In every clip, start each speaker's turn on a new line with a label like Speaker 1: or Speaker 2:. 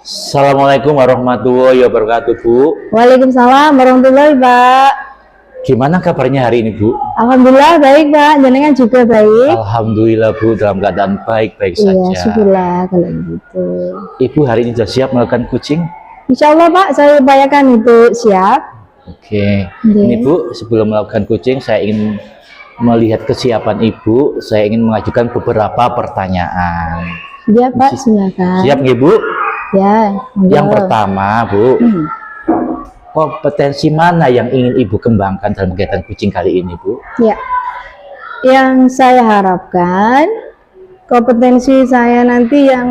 Speaker 1: Assalamualaikum warahmatullahi wabarakatuh, Bu.
Speaker 2: Waalaikumsalam warahmatullahi, Pak.
Speaker 1: Gimana kabarnya hari ini, Bu?
Speaker 2: Alhamdulillah baik, Pak. Jenengan juga baik.
Speaker 1: Alhamdulillah, Bu, dalam keadaan baik-baik
Speaker 2: Iya,
Speaker 1: saja.
Speaker 2: syukurlah kalau gitu.
Speaker 1: Ibu hari ini sudah siap melakukan kucing?
Speaker 2: Insya Allah, Pak, saya upayakan itu siap.
Speaker 1: Oke.
Speaker 2: Iya.
Speaker 1: Ini, Bu, sebelum melakukan kucing, saya ingin melihat kesiapan Ibu. Saya ingin mengajukan beberapa pertanyaan.
Speaker 2: Iya, Pak, silakan.
Speaker 1: Siap nggih, Bu?
Speaker 2: Ya.
Speaker 1: Yang pertama, Bu, kompetensi mana yang ingin Ibu kembangkan dalam kegiatan kucing kali ini, Bu?
Speaker 2: Ya. Yang saya harapkan kompetensi saya nanti yang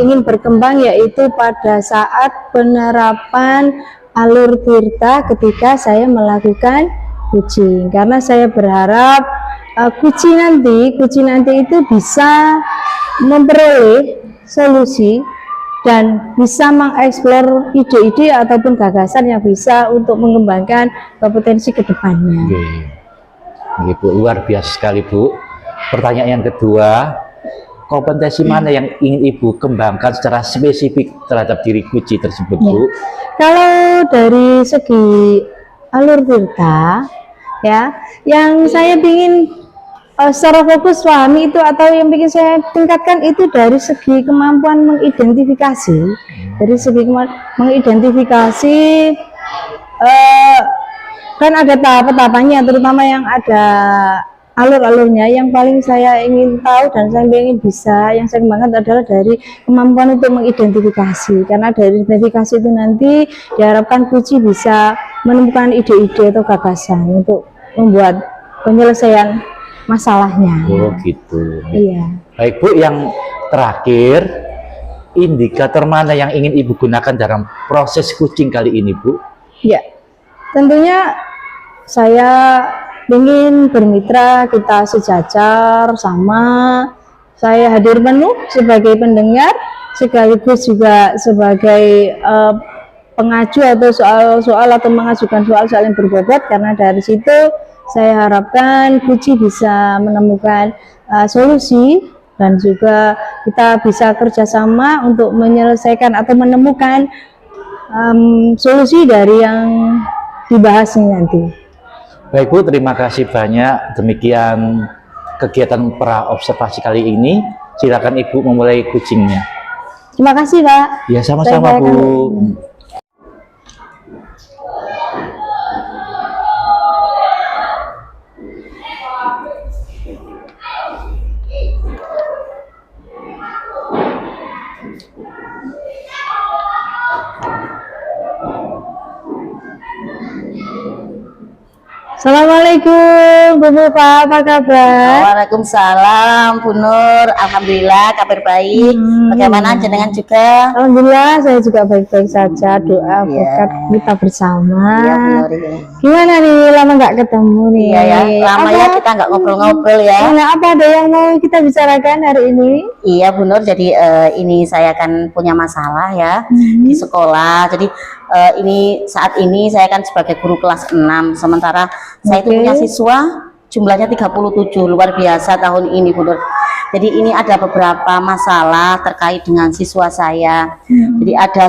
Speaker 2: ingin berkembang yaitu pada saat penerapan alur tirta ketika saya melakukan kucing, karena saya berharap kucing nanti itu bisa memperoleh solusi dan bisa mengeksplor ide-ide ataupun gagasan yang bisa untuk mengembangkan kompetensi ke depannya.
Speaker 1: Oke, Bu, luar biasa sekali, Bu. Pertanyaan yang kedua, kompetensi mana yang ingin Ibu kembangkan secara spesifik terhadap diri kucing tersebut, Bu?
Speaker 2: Kalau dari segi alur tirta, ya, yang saya ingin secara fokus pahami itu atau yang bikin saya tingkatkan itu dari segi kemampuan mengidentifikasi, dari segi mengidentifikasi kan ada tahap-tahapannya, terutama yang ada alur-alurnya. Yang paling saya ingin tahu dan saya ingin bisa yang saya kembangkan adalah dari kemampuan untuk mengidentifikasi, karena dari identifikasi itu nanti diharapkan kucing bisa menemukan ide-ide atau gagasan untuk membuat penyelesaian masalahnya.
Speaker 1: Oh, gitu.
Speaker 2: Iya.
Speaker 1: Baik, Bu, yang terakhir, indikator mana yang ingin Ibu gunakan dalam proses kucing kali ini, Bu?
Speaker 2: Ya, tentunya saya ingin bermitra, kita sejajar sama, saya hadir penuh sebagai pendengar sekaligus juga sebagai pengaju atau soal-soal atau mengajukan soal-soal yang berbobot, karena dari situ saya harapkan kucing bisa menemukan solusi dan juga kita bisa kerjasama untuk menyelesaikan atau menemukan solusi dari yang dibahas ini nanti.
Speaker 1: Baik, Bu, terima kasih banyak. Demikian kegiatan pra observasi kali ini. Silakan Ibu memulai kucingnya.
Speaker 2: Terima kasih, Pak.
Speaker 1: Ya, sama-sama, Bu.
Speaker 2: Assalamualaikum, Bu Mufa, apa kabar?
Speaker 3: Waalaikumsalam, Bu Nur. Alhamdulillah, kabar baik. Bagaimana jenengan juga?
Speaker 2: Alhamdulillah, saya juga baik-baik saja. Doa berkat kita bersama.
Speaker 3: Iya, Bu Nur. Iya.
Speaker 2: Gimana nih, lama nggak ketemu nih?
Speaker 3: Iya ya, lama ya kita nggak ngobrol-ngobrol ya.
Speaker 2: Nah, apa ada yang mau kita bicarakan hari ini?
Speaker 3: Iya, Bu Nur. Jadi ini saya kan punya masalah ya di sekolah. Jadi ini saat ini saya kan sebagai guru kelas 6, sementara saya itu punya siswa jumlahnya 37, luar biasa tahun ini, Bu Nur. Jadi ini ada beberapa masalah terkait dengan siswa saya. Jadi ada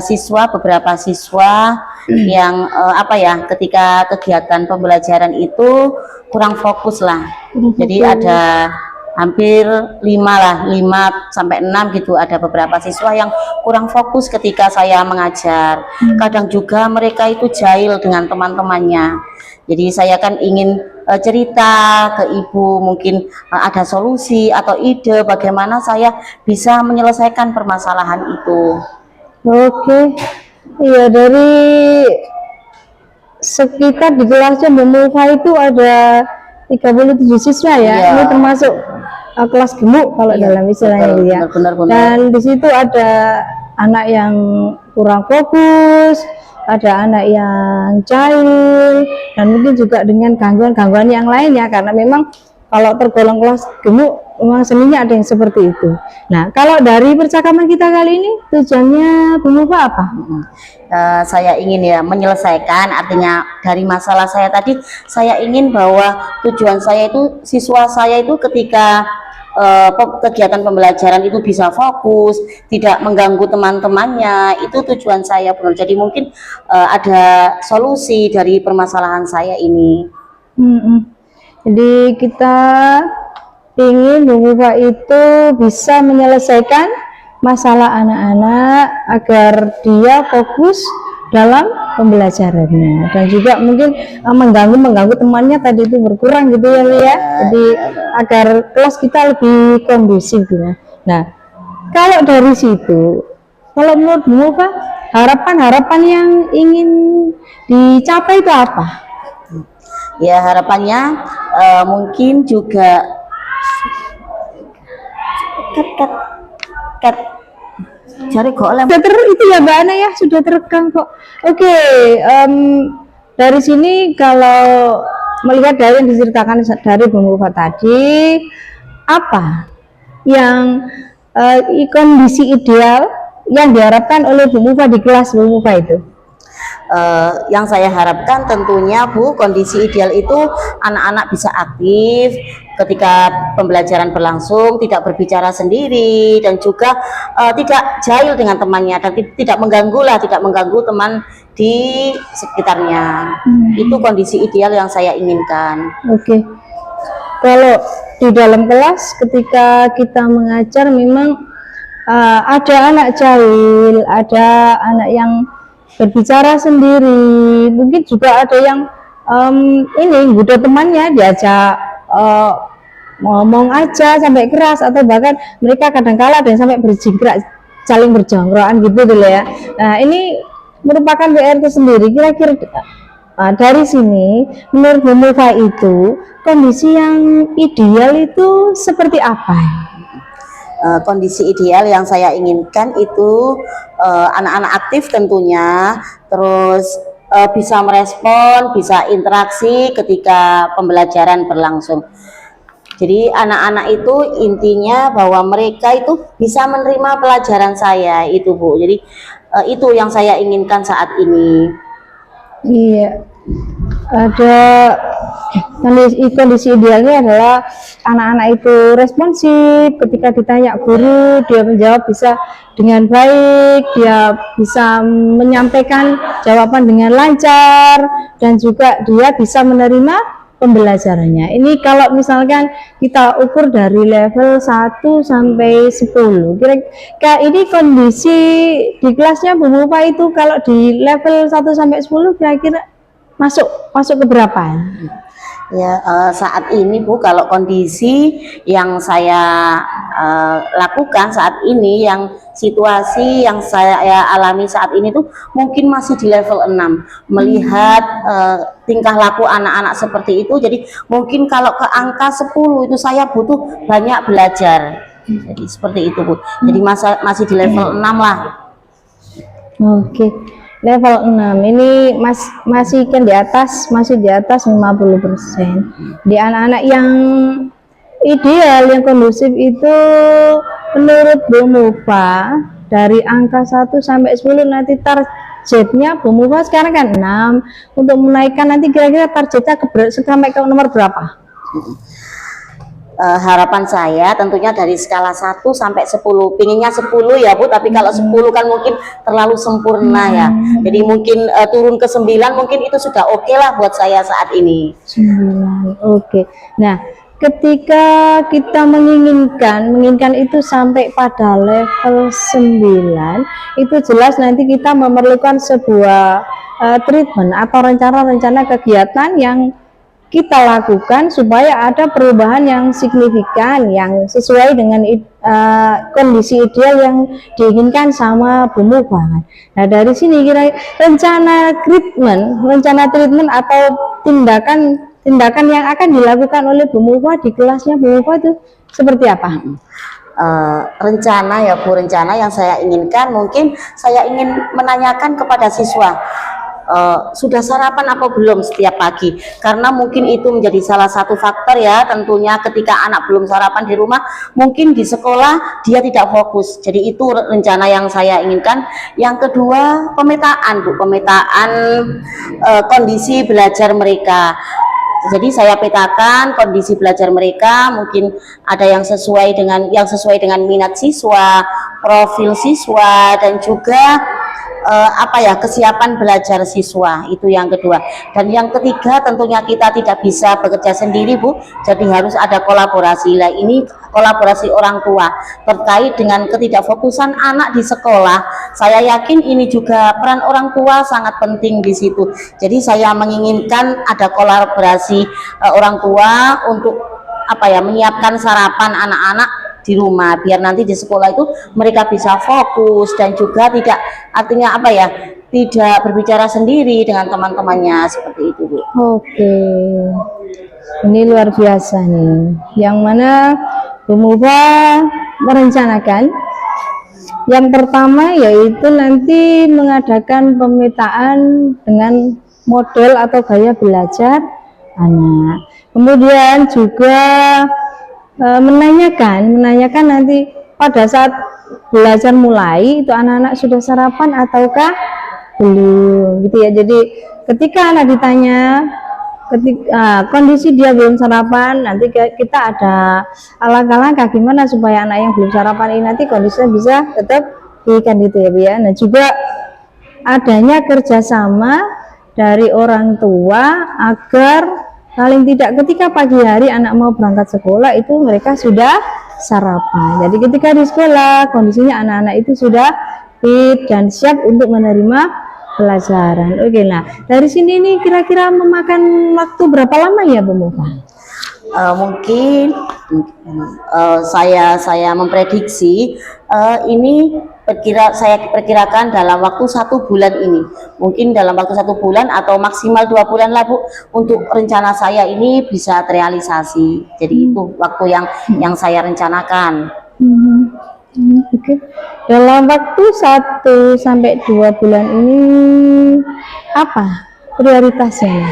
Speaker 3: beberapa siswa yang apa ya, ketika kegiatan pembelajaran itu kurang fokus lah. Jadi ada hampir 5 sampai 6 gitu, ada beberapa siswa yang kurang fokus ketika saya mengajar. Kadang juga mereka itu jahil dengan teman-temannya. Jadi saya kan ingin cerita ke Ibu, mungkin ada solusi atau ide bagaimana saya bisa menyelesaikan permasalahan itu.
Speaker 2: Oke, iya, dari sekitar di kelasnya Bu Mufa itu ada 37 siswa ya.
Speaker 3: Iya.
Speaker 2: Ini termasuk kelas gemuk kalau dalam istilahnya
Speaker 3: betul,
Speaker 2: ya.
Speaker 3: benar.
Speaker 2: Dan di situ ada anak yang kurang fokus, ada anak yang jahil, dan mungkin juga dengan gangguan-gangguan yang lainnya, karena memang kalau tergolong kelas gemuk memang seninya ada yang seperti itu. Nah, kalau dari percakapan kita kali ini tujuannya Bu Mufa apa?
Speaker 3: Saya ingin ya menyelesaikan, artinya dari masalah saya tadi, saya ingin bahwa tujuan saya itu siswa saya itu ketika kegiatan pembelajaran itu bisa fokus, tidak mengganggu teman-temannya. Itu tujuan saya, Bu Nur. Jadi mungkin ada solusi dari permasalahan saya ini.
Speaker 2: Jadi kita ingin Bu Mufa itu bisa menyelesaikan masalah anak-anak agar dia fokus dalam pembelajarannya, dan juga mungkin mengganggu temannya tadi itu berkurang gitu ya, ya. Jadi agar kelas kita lebih kondusif gitu ya. Nah, kalau dari situ, kalau menurut Bu Mufa, harapan-harapan yang ingin dicapai itu apa?
Speaker 3: Ya, harapannya mungkin juga cari golem.
Speaker 2: Itu ya Mbak Ana ya, sudah terekam kok. Oke, dari sini kalau melihat dari yang diceritakan dari Bu Mufa tadi, apa yang kondisi ideal yang diharapkan oleh Bu Mufa di kelas Bu Mufa itu?
Speaker 3: Yang saya harapkan tentunya Bu, kondisi ideal itu anak-anak bisa aktif ketika pembelajaran berlangsung, tidak berbicara sendiri, dan juga tidak jahil dengan temannya, dan tidak mengganggu teman di sekitarnya. Itu kondisi ideal yang saya inginkan.
Speaker 2: Oke. Kalau di dalam kelas ketika kita mengajar memang ada anak jahil, ada anak yang berbicara sendiri, mungkin juga ada yang ini goda temannya, diajak ngomong aja sampai keras, atau bahkan mereka kadang-kala ada yang sampai berjingkrak, saling berjongkrokan gitu dulu ya. Nah, ini merupakan PR tersendiri. Kira-kira dari sini menurut Bu Mufa itu kondisi yang ideal itu seperti apa?
Speaker 3: Kondisi ideal yang saya inginkan itu anak-anak aktif tentunya, terus bisa merespon, bisa interaksi ketika pembelajaran berlangsung. Jadi anak-anak itu intinya bahwa mereka itu bisa menerima pelajaran saya itu Bu. Jadi itu yang saya inginkan saat ini.
Speaker 2: Iya, ada kondisi idealnya adalah anak-anak itu responsif ketika ditanya guru, dia menjawab bisa dengan baik, dia bisa menyampaikan jawaban dengan lancar, dan juga dia bisa menerima pembelajarannya. Ini kalau misalkan kita ukur dari level 1 sampai 10, kira-kira ini kondisi di kelasnya Bu Mufa itu kalau di level 1 sampai 10 kira-kira masuk ke berapa?
Speaker 3: Ya, saat ini Bu, kalau kondisi yang saya lakukan saat ini, yang situasi yang saya alami saat ini tuh mungkin masih di level 6. Melihat tingkah laku anak-anak seperti itu, jadi mungkin kalau ke angka 10 itu saya butuh banyak belajar. Jadi seperti itu Bu. Jadi masih di level 6 lah.
Speaker 2: Oke. Level 6 ini masih kan masih di atas 50%. Di anak-anak yang ideal, yang kondusif itu menurut Bu Mufa dari angka 1 sampai 10 nanti targetnya Bu Mufa sekarang kan 6, untuk menaikkan nanti kira-kira targetnya sampai ke nomor berapa?
Speaker 3: Harapan saya tentunya dari skala 1 sampai 10, pinginnya 10 ya Bu, tapi kalau 10 kan mungkin terlalu sempurna ya, jadi mungkin turun ke 9 mungkin itu sudah oke lah buat saya saat ini.
Speaker 2: 9, oke. Nah, ketika kita menginginkan itu sampai pada level 9, itu jelas nanti kita memerlukan sebuah treatment atau rencana-rencana kegiatan yang kita lakukan supaya ada perubahan yang signifikan, yang sesuai dengan kondisi ideal yang diinginkan sama Bu Mufa. Nah, dari sini kira rencana treatment atau tindakan yang akan dilakukan oleh Bu Mufa di kelasnya Bu Mufa itu seperti apa?
Speaker 3: Rencana ya Bu, rencana yang saya inginkan, mungkin saya ingin menanyakan kepada siswa, sudah sarapan apa belum setiap pagi, karena mungkin itu menjadi salah satu faktor ya, tentunya ketika anak belum sarapan di rumah, mungkin di sekolah dia tidak fokus. Jadi itu rencana yang saya inginkan. Yang kedua, pemetaan Bu, pemetaan kondisi belajar mereka. Jadi saya petakan kondisi belajar mereka, mungkin ada yang sesuai dengan minat siswa, profil siswa, dan juga kesiapan belajar siswa. Itu yang kedua. Dan yang ketiga, tentunya kita tidak bisa bekerja sendiri, Bu. Jadi harus ada kolaborasi. Nah, ini kolaborasi orang tua terkait dengan ketidakfokusan anak di sekolah. Saya yakin ini juga peran orang tua sangat penting di situ. Jadi saya menginginkan ada kolaborasi orang tua untuk menyiapkan sarapan anak-anak di rumah, biar nanti di sekolah itu mereka bisa fokus dan juga tidak tidak berbicara sendiri dengan teman-temannya, seperti itu, Bu.
Speaker 2: Oke, ini luar biasa nih, yang mana Bu Mufa merencanakan yang pertama yaitu nanti mengadakan pemetaan dengan model atau gaya belajar anak, kemudian juga menanyakan nanti pada saat belajar mulai itu anak-anak sudah sarapan ataukah belum, gitu ya. Jadi ketika anak ditanya kondisi dia belum sarapan, nanti kita ada langkah-langkah gimana supaya anak yang belum sarapan ini nanti kondisinya bisa tetap diikan, gitu ya, Bu ya. Nah, juga adanya kerjasama dari orang tua agar paling tidak ketika pagi hari anak mau berangkat sekolah itu mereka sudah sarapan. Jadi ketika di sekolah kondisinya anak-anak itu sudah fit dan siap untuk menerima pelajaran. Oke, nah dari sini nih kira-kira memakan waktu berapa lama ya, Bu Mufa?
Speaker 3: Mungkin saya memprediksi ini saya perkirakan dalam waktu 1 bulan ini, mungkin dalam waktu 1 bulan atau maksimal 2 bulan lah, Bu, untuk rencana saya ini bisa terrealisasi. Jadi itu waktu yang saya rencanakan.
Speaker 2: Oke. Dalam waktu 1 sampai 2 bulan ini apa prioritasnya?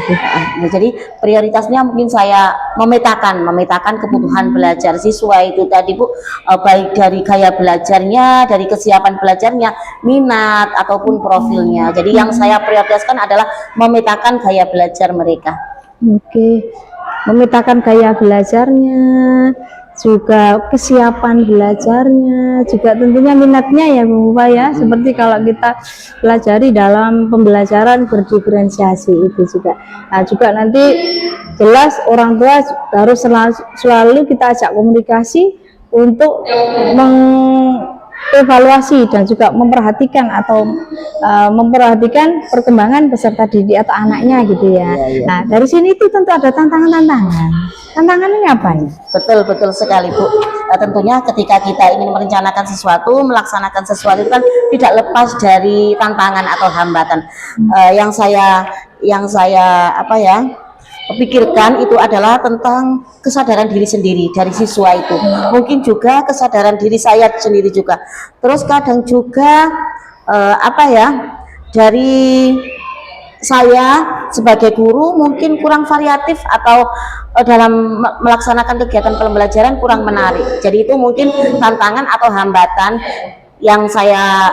Speaker 3: Nah, jadi prioritasnya mungkin saya memetakan kebutuhan belajar siswa itu tadi, Bu, baik dari gaya belajarnya, dari kesiapan belajarnya, minat ataupun profilnya. Jadi yang saya prioritaskan adalah memetakan gaya belajar mereka.
Speaker 2: Oke, memetakan gaya belajarnya, juga kesiapan belajarnya, juga tentunya minatnya ya, Bu Mufa ya. Seperti kalau kita pelajari dalam pembelajaran berdiferensiasi itu juga. Nah, juga nanti jelas orang tua harus selalu kita ajak komunikasi untuk mengevaluasi dan juga memperhatikan memperhatikan perkembangan peserta didik atau anaknya, gitu ya. Nah, dari sini itu tentu ada tantangan-tantangan. Tantangannya apa ya?
Speaker 3: Betul sekali, Bu. Tentunya ketika kita ingin merencanakan sesuatu, melaksanakan sesuatu itu kan tidak lepas dari tantangan atau hambatan. Yang saya pikirkan itu adalah tentang kesadaran diri sendiri dari siswa itu. Mungkin juga kesadaran diri saya sendiri juga. Terus kadang juga dari saya sebagai guru mungkin kurang variatif atau dalam melaksanakan kegiatan pembelajaran kurang menarik. Jadi itu mungkin tantangan atau hambatan yang saya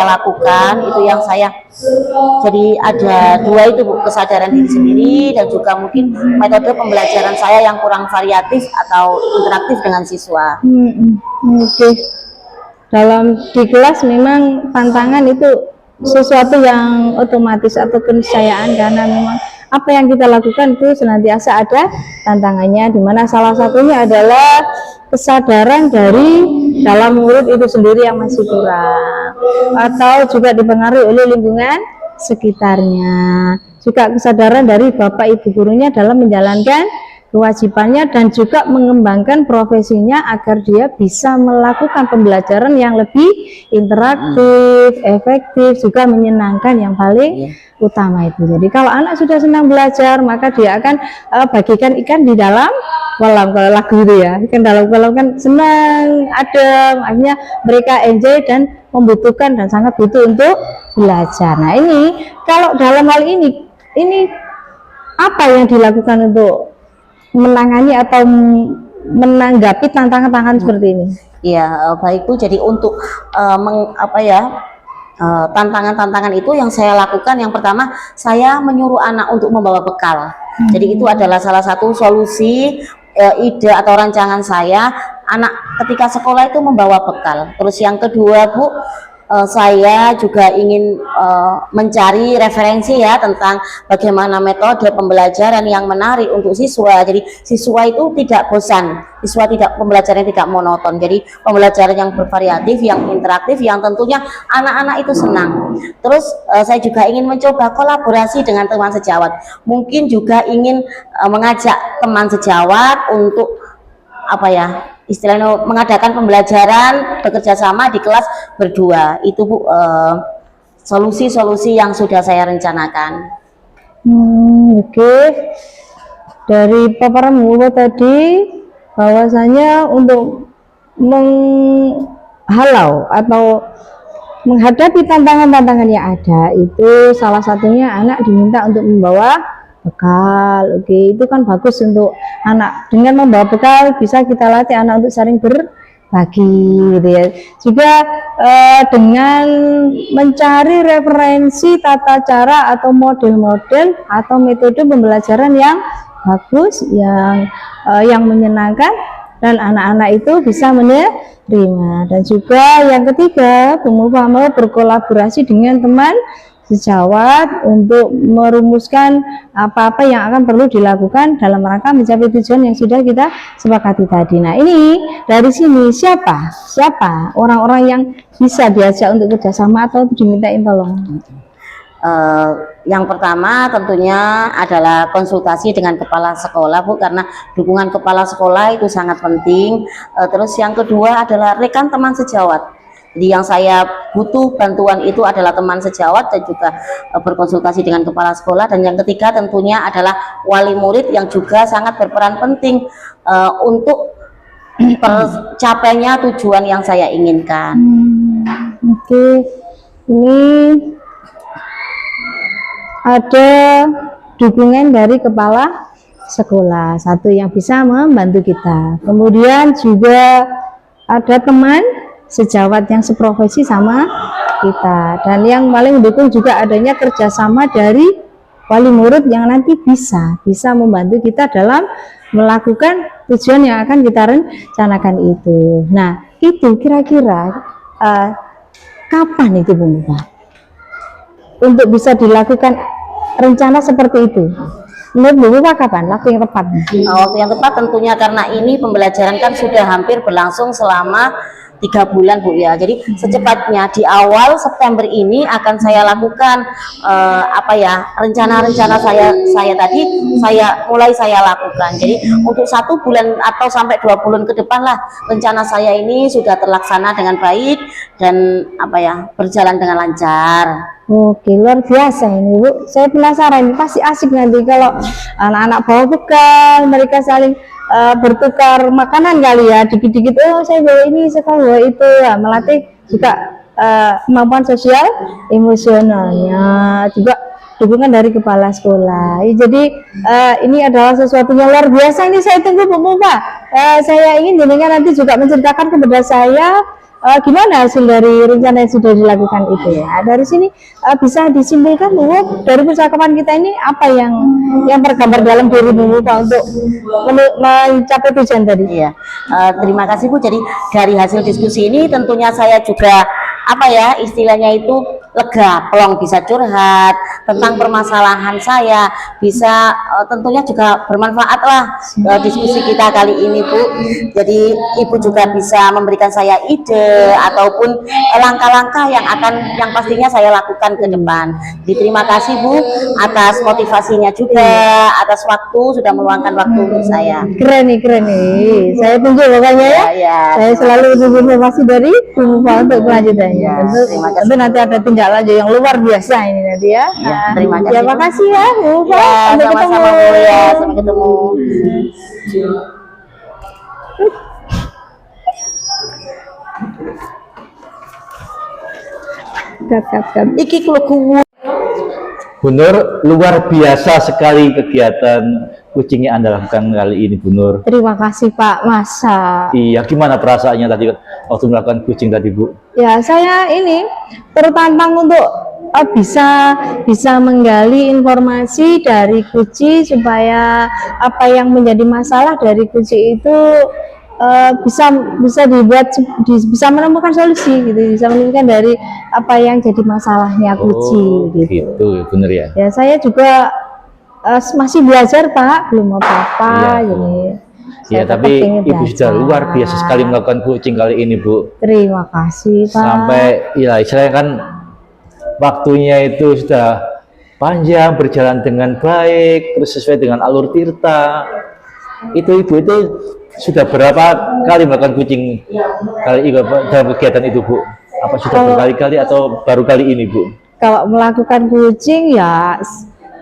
Speaker 3: lakukan, itu yang saya, jadi ada dua itu, Bu, kesadaran diri sendiri dan juga mungkin metode pembelajaran saya yang kurang variatif atau interaktif dengan siswa.
Speaker 2: Oke. Di kelas memang tantangan itu sesuatu yang otomatis atau keniscayaan, karena memang apa yang kita lakukan itu senantiasa ada tantangannya, dimana salah satunya adalah kesadaran dari dalam murid itu sendiri yang masih kurang, atau juga dipengaruhi oleh lingkungan sekitarnya, juga kesadaran dari bapak ibu gurunya dalam menjalankan kewajibannya dan juga mengembangkan profesinya agar dia bisa melakukan pembelajaran yang lebih interaktif, efektif, juga menyenangkan yang paling utama itu. Jadi kalau anak sudah senang belajar, maka dia akan bagikan ikan di dalam kolam, kalau lagu itu ya, ikan dalam kolam kan senang, adem, akhirnya mereka enjoy dan membutuhkan dan sangat butuh untuk belajar. Nah, ini kalau dalam hal ini apa yang dilakukan untuk menangani atau menanggapi tantangan-tantangan seperti ini?
Speaker 3: Ya, baik, Bu. Jadi untuk tantangan-tantangan itu yang saya lakukan, yang pertama saya menyuruh anak untuk membawa bekal. Jadi itu adalah salah satu solusi, ide atau rancangan saya, anak ketika sekolah itu membawa bekal. Terus yang kedua Bu, saya juga ingin mencari referensi ya tentang bagaimana metode pembelajaran yang menarik untuk siswa. Jadi siswa itu tidak bosan, siswa tidak, pembelajaran tidak monoton. Jadi pembelajaran yang bervariatif, yang interaktif, yang tentunya anak-anak itu senang. Terus saya juga ingin mencoba kolaborasi dengan teman sejawat. Mungkin juga ingin mengajak teman sejawat untuk apa ya, istilahnya mengadakan pembelajaran bekerja sama di kelas berdua. Itu Bu, solusi-solusi yang sudah saya rencanakan.
Speaker 2: Oke. Dari paparan Bu tadi, bahwasanya untuk menghalau atau menghadapi tantangan-tantangan yang ada, itu salah satunya anak diminta untuk membawa bekal. Oke, itu kan bagus untuk anak. Dengan membawa bekal bisa kita latih anak untuk saling berbagi gitu ya. Juga dengan mencari referensi tata cara atau model-model atau metode pembelajaran yang bagus, yang menyenangkan dan anak-anak itu bisa menerima. Dan juga yang ketiga, Bu Mufa mau berkolaborasi dengan teman sejawat untuk merumuskan apa-apa yang akan perlu dilakukan dalam rangka mencapai tujuan yang sudah kita sepakati tadi. Nah, ini dari sini siapa orang-orang yang bisa diajak untuk kerjasama atau dimintain tolong?
Speaker 3: Yang pertama tentunya adalah konsultasi dengan kepala sekolah Bu, karena dukungan kepala sekolah itu sangat penting. Terus yang kedua adalah rekan teman sejawat. Jadi yang saya butuh bantuan itu adalah teman sejawat dan juga berkonsultasi dengan kepala sekolah. Dan yang ketiga tentunya adalah wali murid yang juga sangat berperan penting untuk tercapainya tujuan yang saya inginkan.
Speaker 2: Oke, ini ada dukungan dari kepala sekolah, satu yang bisa membantu kita. Kemudian juga ada teman sejawat yang seprofesi sama kita, dan yang paling mendukung juga adanya kerjasama dari wali murid yang nanti bisa membantu kita dalam melakukan tujuan yang akan kita rencanakan itu. Nah, itu kira-kira kapan itu Bu Mufa untuk bisa dilakukan rencana seperti itu? Menurut Bu Mufa kapan waktu yang tepat?
Speaker 3: Waktu yang tepat tentunya karena ini pembelajaran kan sudah hampir berlangsung selama 3 bulan Bu ya. Jadi secepatnya di awal September ini akan saya lakukan rencana-rencana saya tadi saya lakukan. Jadi untuk 1 bulan atau sampai 2 bulan ke depan lah rencana saya ini sudah terlaksana dengan baik dan berjalan dengan lancar.
Speaker 2: Oke, luar biasa ini Bu. Saya penasaran, pasti asik nanti kalau anak-anak bawa bekal, mereka saling bertukar makanan kali ya, dikit-dikit, oh saya bawa ini, saya bawa itu ya, melatih juga kemampuan sosial emosionalnya, juga dukungan dari kepala sekolah. Jadi ini adalah sesuatu yang luar biasa. Ini saya tunggu Bu Mufa. Saya ingin jenengan nanti juga menceritakan kepada saya gimana hasil dari rencana yang sudah dilakukan itu ya. Dari sini bisa disimpulkan Bu, dari percakapan kita ini apa yang tergambar dalam diri Bu Mufa untuk mencapai tujuan tadi.
Speaker 3: Iya, terima kasih Bu. Jadi dari hasil diskusi ini tentunya saya juga istilahnya itu lega, pelong bisa curhat tentang permasalahan saya, bisa tentunya juga bermanfaat lah diskusi kita kali ini Bu. Jadi Ibu juga bisa memberikan saya ide ataupun langkah-langkah yang pastinya saya lakukan ke depan. Jadi terima kasih Bu atas motivasinya juga, atas waktu, sudah meluangkan waktu untuk saya.
Speaker 2: Keren nih. Saya tunggu pokoknya ya. Saya selalu tunggu informasi dari Bu Mufa untuk kelanjutannya. Tentu nanti ada tindak lanjut yang luar biasa ini nanti ya.
Speaker 3: Terima kasih.
Speaker 2: Terima kasih ya Bu Mufa. Sampai
Speaker 3: sama-sama
Speaker 2: ketemu.
Speaker 3: Bu ya. Sampai ketemu.
Speaker 2: Kat.
Speaker 3: Iki kluku.
Speaker 1: Benar, luar biasa sekali kegiatan kucing yang Anda lakukan kali ini, Bu Nur?
Speaker 2: Terima kasih Pak. Masa
Speaker 1: Iya, gimana perasaannya tadi waktu melakukan kucing tadi, Bu?
Speaker 2: ya saya ini tertantang untuk bisa menggali informasi dari kucing supaya apa yang menjadi masalah dari kucing itu bisa dibuat bisa menemukan solusi gitu, bisa menemukan dari apa yang jadi masalahnya kucing gitu.
Speaker 1: Bener ya.
Speaker 2: Ya saya juga masih belajar Pak, belum apa-apa
Speaker 1: Iya, Bu.
Speaker 2: jadi
Speaker 1: Iya,
Speaker 2: saya tetap
Speaker 1: tapi
Speaker 2: ingin
Speaker 1: Ibu sudah
Speaker 2: belajar.
Speaker 1: luar biasa sekali melakukan kucing kali ini, Bu.
Speaker 2: Terima kasih Pak.
Speaker 1: Sampai, ya istilahnya kan waktunya itu sudah panjang, berjalan dengan baik, terus sesuai dengan alur tirta. Itu Ibu itu sudah berapa kali melakukan kucing kali ini dalam kegiatan itu, Bu? Apa sudah berkali-kali atau baru kali ini, Bu?
Speaker 2: Kalau melakukan kucing ya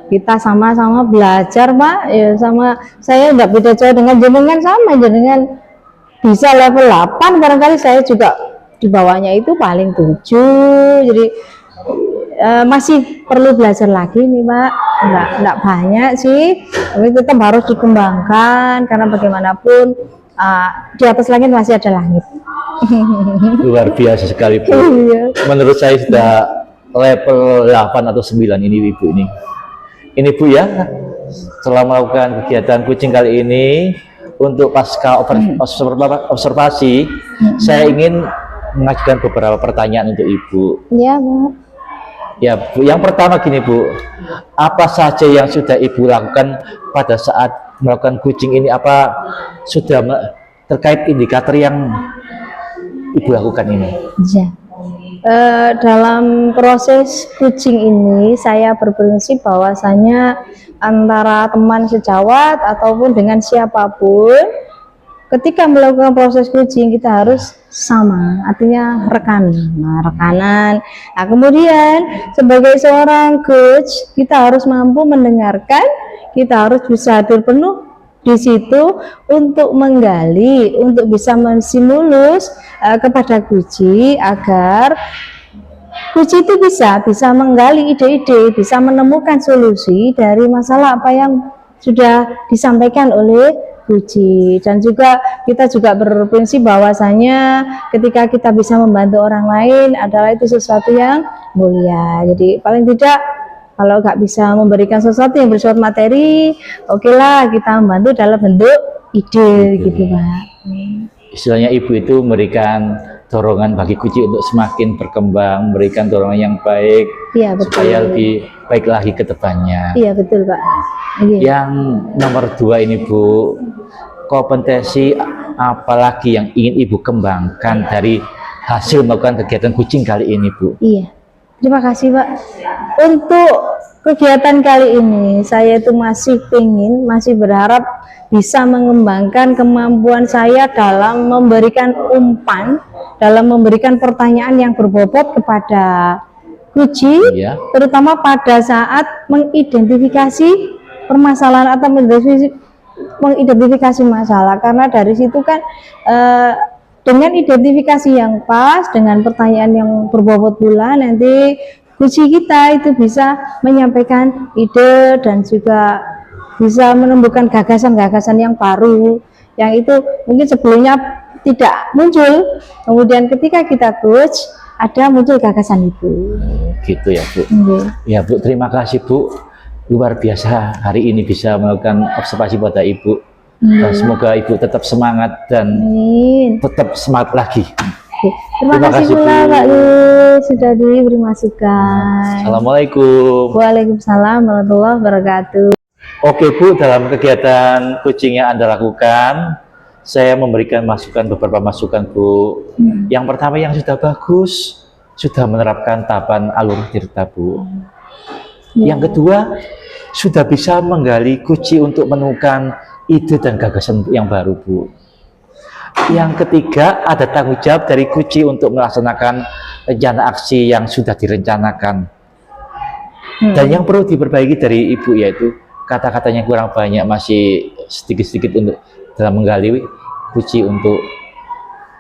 Speaker 2: kita sama-sama belajar Pak, ya sama saya nggak beda jauh dengan jenengan, sama jenengan bisa level 8, barangkali saya juga di bawahnya itu paling 7, jadi masih perlu belajar lagi nih Pak, nggak banyak sih, tapi tetap harus dikembangkan karena bagaimanapun di atas langit masih ada langit.
Speaker 1: Luar biasa sekali, Bu.
Speaker 2: Iya.
Speaker 1: Menurut saya sudah level 8 atau 9 ini, Ibu ini. Ini, Bu ya, setelah melakukan kegiatan kucing kali ini untuk pasca observasi, saya ingin mengajukan beberapa pertanyaan untuk Ibu.
Speaker 2: Ya Bu.
Speaker 1: Ya, Bu, yang pertama gini, Bu, apa saja yang sudah Ibu lakukan pada saat melakukan kucing ini? Apa sudah terkait indikator yang Ibu lakukan ini?
Speaker 2: Ya. Dalam proses kucing ini saya berprinsip bahwasanya antara teman sejawat ataupun dengan siapapun ketika melakukan proses kucing kita harus sama, artinya rekanan. Nah, kemudian sebagai seorang coach kita harus mampu mendengarkan, kita harus bisa hadir penuh di situ untuk menggali, untuk bisa menstimulus kepada kucing agar kucing itu bisa menggali ide-ide, bisa menemukan solusi dari masalah apa yang sudah disampaikan oleh kucing. Dan juga kita juga berprinsip bahwasanya ketika kita bisa membantu orang lain adalah itu sesuatu yang mulia. Jadi paling tidak kalau nggak bisa memberikan sesuatu yang bersifat materi, oke lah kita membantu dalam bentuk ide gitu Pak.
Speaker 1: Istilahnya Ibu itu memberikan dorongan bagi kucing untuk semakin berkembang, memberikan dorongan yang baik,
Speaker 2: Iya, betul.
Speaker 1: supaya lebih baik lagi ke depannya.
Speaker 2: Iya betul Pak. Iya.
Speaker 1: Yang nomor 2 ini, Bu, kompetensi apalagi yang ingin Ibu kembangkan dari hasil melakukan kegiatan kucing kali ini, Bu?
Speaker 2: Iya. Terima kasih Pak. Untuk kegiatan kali ini saya itu masih berharap bisa mengembangkan kemampuan saya dalam memberikan umpan, dalam memberikan pertanyaan yang berbobot kepada kucing,
Speaker 1: Iya.
Speaker 2: terutama pada saat mengidentifikasi permasalahan atau mengidentifikasi masalah, karena dari situ kan dengan identifikasi yang pas, dengan pertanyaan yang berbobot pula, nanti kucing kita itu bisa menyampaikan ide dan juga bisa menumbuhkan gagasan-gagasan yang baru, yang itu mungkin sebelumnya tidak muncul, kemudian ketika kita coach ada muncul gagasan itu.
Speaker 1: Gitu ya, Bu.
Speaker 2: Iya.
Speaker 1: Ya, Bu, terima kasih, Bu. Luar biasa hari ini bisa melakukan observasi pada Ibu. Dan semoga Ibu tetap semangat dan
Speaker 2: Amin.
Speaker 1: tetap semangat lagi.
Speaker 2: Oke. Terima
Speaker 1: Terima
Speaker 2: kasih
Speaker 1: kasih,
Speaker 2: pula
Speaker 1: Bu.
Speaker 2: Pak Lu sudah diberi masukan.
Speaker 1: Assalamualaikum.
Speaker 2: Waalaikumsalam warahmatullahi wabarakatuh.
Speaker 1: Oke, Bu, dalam kegiatan kucing yang Anda lakukan, saya memberikan beberapa masukan, Bu. Yang pertama, yang sudah bagus, sudah menerapkan tahapan alur tirta, Bu. Yang kedua, sudah bisa menggali kucing untuk menemukan ide dan gagasan yang baru, Bu. Yang ketiga, ada tanggung jawab dari kucing untuk melaksanakan rencana aksi yang sudah direncanakan. Dan yang perlu diperbaiki dari Ibu yaitu kata-katanya kurang banyak, masih sedikit-sedikit untuk dalam menggali kucing untuk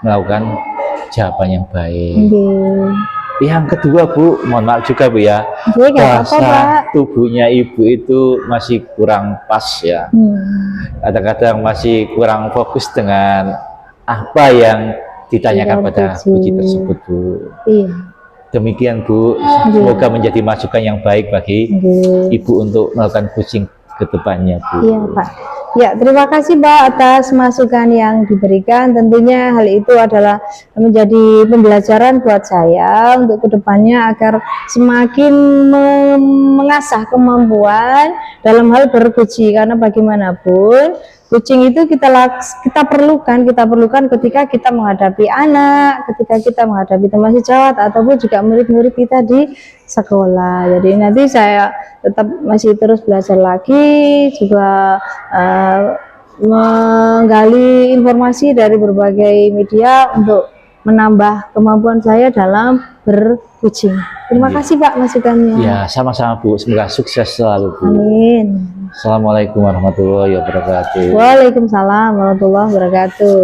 Speaker 1: melakukan jawaban yang baik.
Speaker 2: Nggih.
Speaker 1: Yang kedua Bu, mohon maaf juga Bu ya,
Speaker 2: Jadi nggak apa-apa, Pak.
Speaker 1: bahasa tubuhnya Ibu itu masih kurang pas ya. Kadang-kadang masih kurang fokus dengan apa yang ditanyakan
Speaker 2: Iya,
Speaker 1: pada
Speaker 2: Puji.
Speaker 1: Puji tersebut Bu.
Speaker 2: Iya.
Speaker 1: Demikian Bu, semoga menjadi masukan yang baik bagi
Speaker 2: Oke.
Speaker 1: Ibu untuk melakukan coaching ke depannya Bu.
Speaker 2: Iya Pak. Ya, terima kasih Pak atas masukan yang diberikan. Tentunya hal itu adalah menjadi pembelajaran buat saya untuk kedepannya agar semakin mengasah kemampuan dalam hal berkucing. Karena bagaimanapun kucing itu kita perlukan ketika kita menghadapi anak, ketika kita menghadapi teman sejawat ataupun juga murid-murid kita di sekolah. Jadi nanti saya tetap masih terus belajar lagi, juga menggali informasi dari berbagai media untuk menambah kemampuan saya dalam berkucing. Terima kasih Pak masukannya.
Speaker 1: Ya, sama-sama Bu, semoga sukses selalu Bu.
Speaker 2: Amin.
Speaker 1: Assalamualaikum warahmatullahi wabarakatuh.
Speaker 2: Waalaikumsalam warahmatullahi wabarakatuh.